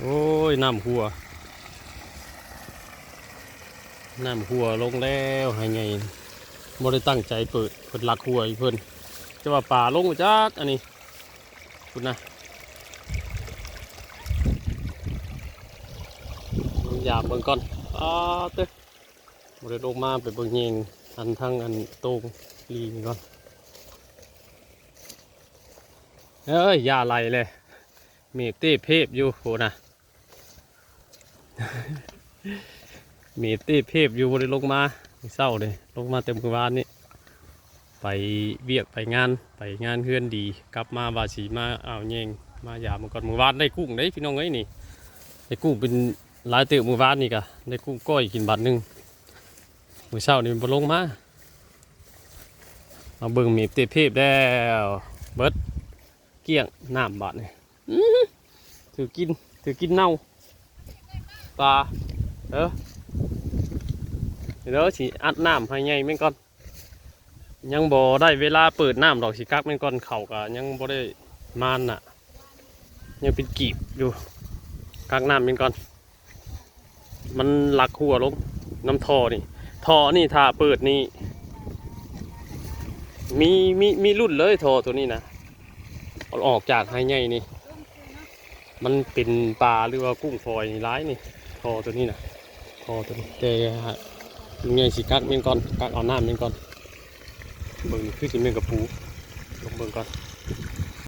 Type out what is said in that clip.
โอ้ยน้ำหัวลงแล้วให้ไงบ่ได้ตั้งใจเปิดหลักหัวอีเพิ่นจะว่าป่าลงจักอันนี้คุณนะอยากเบิ่งก่อนเต้บ่ได้ลงมาไปเบิ่งเองอันทั้งอันโต้งลีนี่ก่อนเอ้ยอย่าไหลเลยมีเต้เพบอยู่โหนะมีเต้เพบอยู่บ่ได้ลงมาเศร้าเลยลงมาเต็มกระบาลนี่ไปเวียกไปงานเพื่อนดีกลับมาบาสีมาเอาเยงมาหยามันก่อนมือวานได้กุ้งได้พี่น้องเอ้ยนี่ได้กุ้งเป็นหลายเติบมือวานนี่กะได้กุ้งก้อยกินบาทนึงมือเช้านี่มันลงมาเอาเบิ่งมีเต้เพบแล้วเบิดเกี้ยงน้ำบาทนี่ถือกินเน่าปลาเด้อสิอัดน้ำให้ไงแม่งก่อนยังบ่ได้เวลาเปิดน้ำดอกสิกักแม่งก่อนเข่ากะยังบ่ได้มานน่ะยังเป็นกีบอยู่กักน้ำแม่งก่อนมันหลักหัวลงน้ำท่อนี่ถ้าเปิดนี่มีรุ่นเลยท่อตัวนี้นะเอาออกจากให้ไงนี่มันเป็นปลาหรือว่ากุ้งฝอยนี่ร้ายนี่ท่อตัวนี้นะท่อตัวนี้แต่ยังไงสิกักแม่งก่อนกักเอาน้ำแม่งก่อนเบิ่งคือสิแม่งกระปูลงเบิ่งก่อน